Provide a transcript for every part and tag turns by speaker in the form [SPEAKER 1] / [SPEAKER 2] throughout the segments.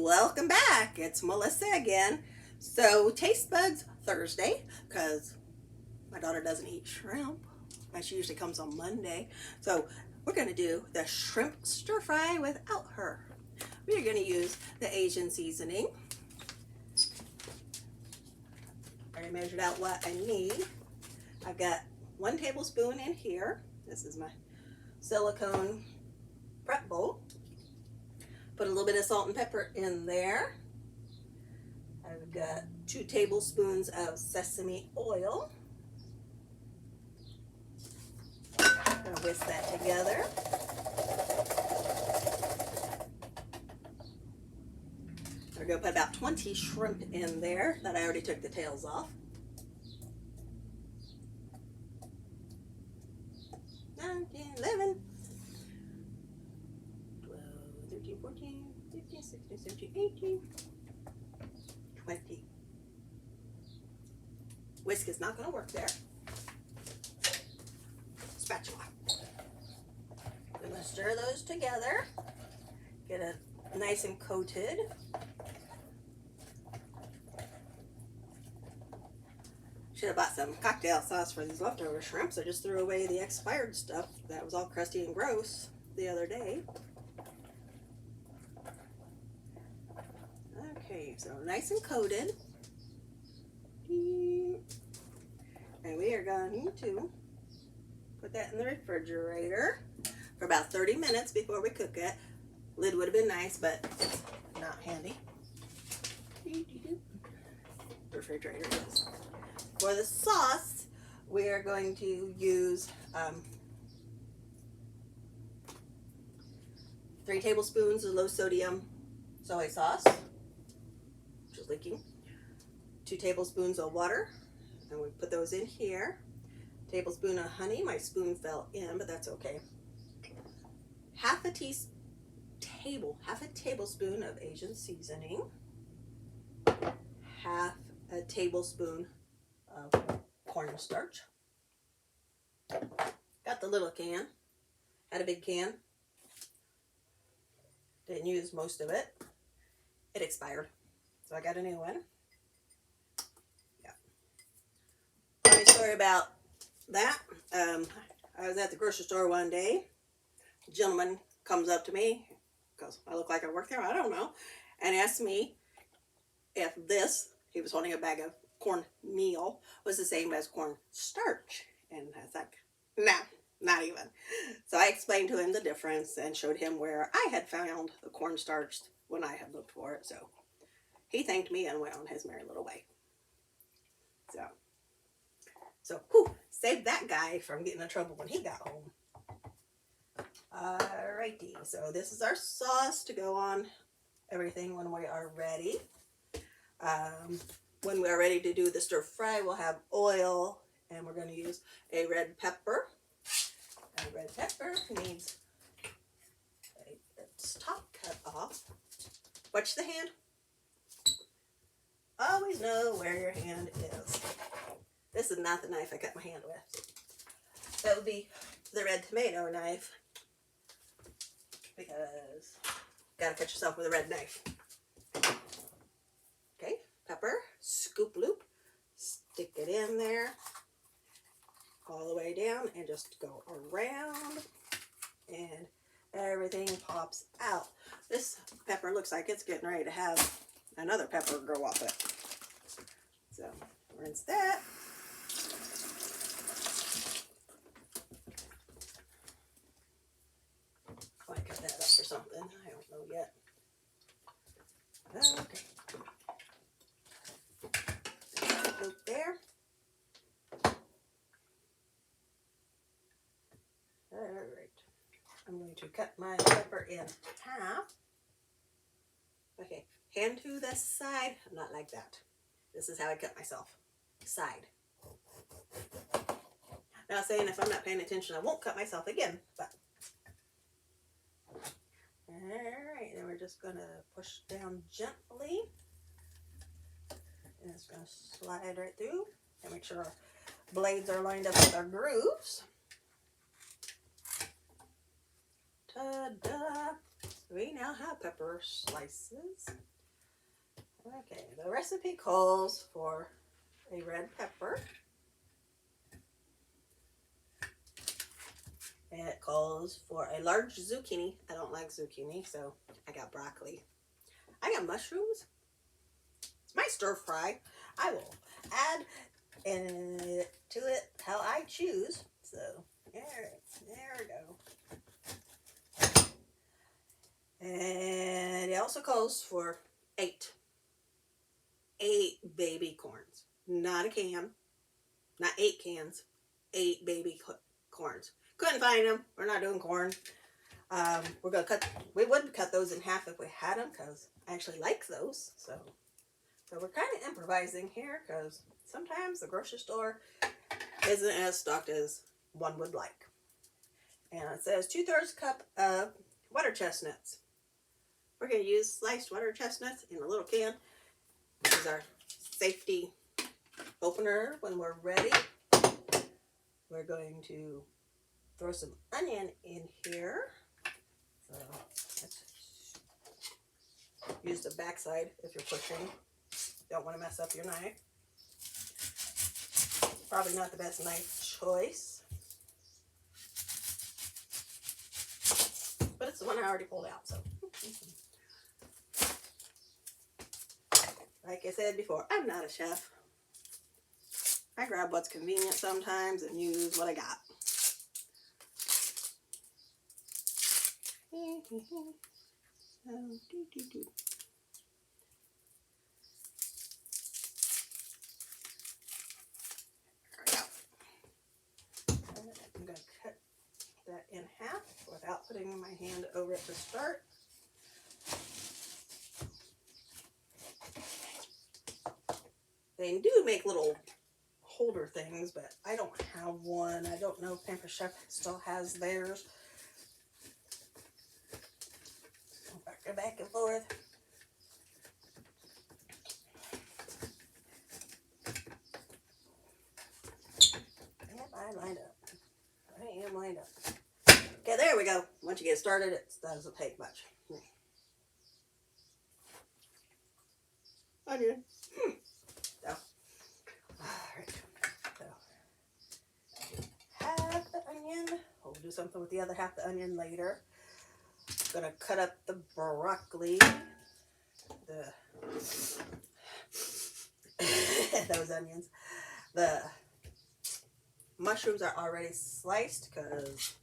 [SPEAKER 1] Welcome back. It's Melissa again. So, Taste Buds Thursday, because my daughter doesn't eat shrimp. She usually comes on Monday. So, we're going to do the shrimp stir fry without her. We are going to use the Asian seasoning. I already measured out what I need. I've got 1 tablespoon in here. This is my silicone prep bowl. Put a little bit of salt and pepper in there. I've got 2 tablespoons of sesame oil. I'm going to whisk that together. I'm going to put about 20 shrimp in there that I already took the tails off. 9, 10, 11, 12, 13, 14, 15, 16, 17, 18, 20. Whisk is not going to work there. Spatula. We're going to stir those together. Get it nice and coated. Should have bought some cocktail sauce for these leftover shrimps. I just threw away the expired stuff that was all crusty and gross the other day. Okay, so nice and coated. And we are going to put that in the refrigerator for about 30 minutes before we cook it. Lid would have been nice, but it's not handy. Refrigerator is. For the sauce, we are going to use 3 tablespoons of low sodium soy sauce, which is leaking, 2 tablespoons of water, and we put those in here. Tablespoon of honey. My spoon fell in, but that's okay. Half a tablespoon of Asian seasoning. Half a tablespoon of cornstarch. Got the little can. Had a big can. Didn't use most of it. It expired, so I got a new one. Yeah. Funny story about that. I was at the grocery store one day. A gentleman comes up to me because I look like I work there. I don't know, and asked me if this. He was holding a bag of cornmeal was the same as corn starch, and I was like, no, not even. So I explained to him the difference and showed him where I had found the cornstarch when I had looked for it. So he thanked me and went on his merry little way. So saved that guy from getting in trouble when he got home. Alrighty, so this is our sauce to go on everything when we are ready. When we are ready to do the stir fry, we'll have oil, and we're going to use a red pepper. A red pepper needs its top cut off. Watch the hand. Always know where your hand is. This is not the knife I cut my hand with. That would be the red tomato knife, because you gotta cut yourself with a red knife. Okay, pepper, scoop loop, stick it in there all the way down and just go around, and everything pops out. This pepper looks like it's getting ready to have another pepper grow off it. So rinse that. I cut that up for something. I don't know yet. Okay. Loop there. Alright. I'm going to cut my pepper in half. Okay. Hand to the side. Not like that. This is how I cut myself. Side. Not saying if I'm not paying attention I won't cut myself again, but alright, then we're just going to push down gently. And it's going to slide right through. And make sure our blades are lined up with our grooves. Ta-da! We now have pepper slices. Okay, the recipe calls for a red pepper. And it calls for a large zucchini. I don't like zucchini, so I got broccoli. I got mushrooms. It's my stir fry. I will add to it how I choose. So there we go. And it also calls for 8 baby corns. Not a can. Not 8 cans. 8 baby corns. Couldn't find them. We're not doing corn. We're gonna cut. We would cut those in half if we had them, because I actually like those. So we're kind of improvising here, because sometimes the grocery store isn't as stocked as one would like. And it says 2/3 cup of water chestnuts. We're gonna use sliced water chestnuts in a little can. This is our safety opener when we're ready. We're going to throw some onion in here. So let's use the back side if you're pushing. Don't want to mess up your knife. Probably not the best knife choice. But it's the one I already pulled out, so. Like I said before, I'm not a chef. I grab what's convenient sometimes and use what I got. There we go. I'm going to cut that in half without putting my hand over it to start. They do make little holder things, but I don't have one. I don't know if Pamper Chef still has theirs. Back and forth. Yep, I lined up. I am lined up. Okay, there we go. Once you get started, it doesn't take much. Onion. So, alright. So, half the onion. We'll do something with the other half the onion later. Gonna cut up the broccoli. Those onions. The mushrooms are already sliced because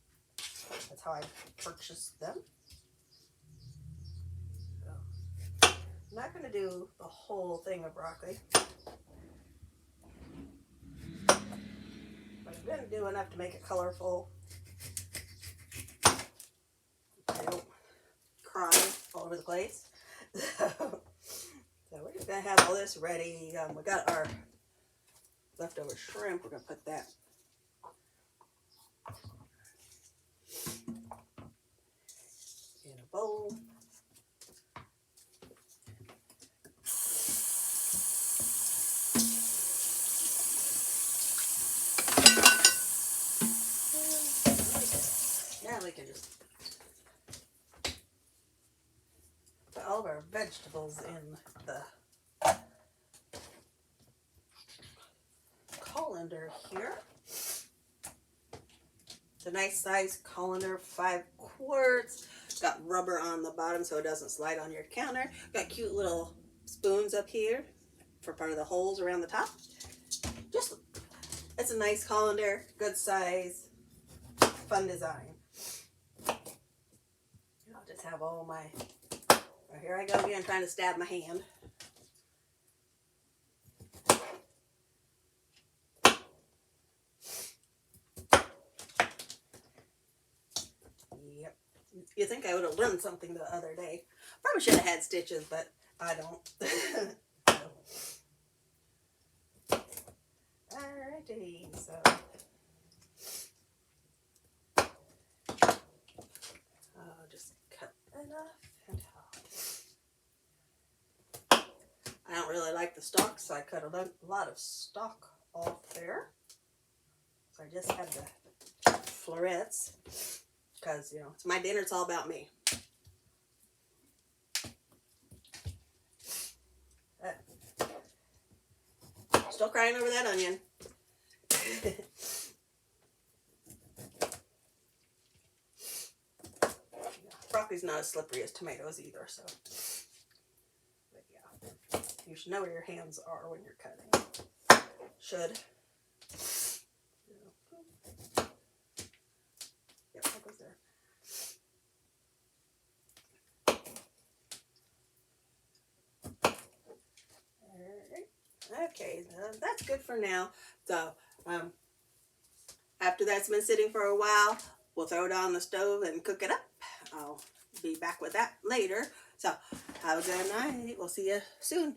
[SPEAKER 1] that's how I purchased them. So, I'm not going to do the whole thing of broccoli, but I'm going to do enough to make it colorful. I don't cry all over the place. So we're just going to have all this ready. We got our leftover shrimp. We're going to put that in a bowl. Now we can just put all of our vegetables in the colander here. It's a nice size colander, 5 quarts. Got rubber on the bottom so it doesn't slide on your counter. Got cute little spoons up here for part of the holes around the top. Just, it's a nice colander, good size, fun design. I'll just have all my, here I go again trying to stab my hand. Yep. You think I would have learned something the other day. Probably should have had stitches, but I don't. Alrighty, so I'll just cut enough. I don't really like the stalk, so I cut a lot of stalk off there. So I just have the florets, because, you know, it's my dinner, it's all about me. Still crying over that onion. Broccoli's not as slippery as tomatoes either, so. But yeah, you should know where your hands are when you're cutting. Should. Yep, that goes there. Alright. Okay, that's good for now. So, after that's been sitting for a while, we'll throw it on the stove and cook it up. I'll be back with that later. So, have a good night. We'll see you soon.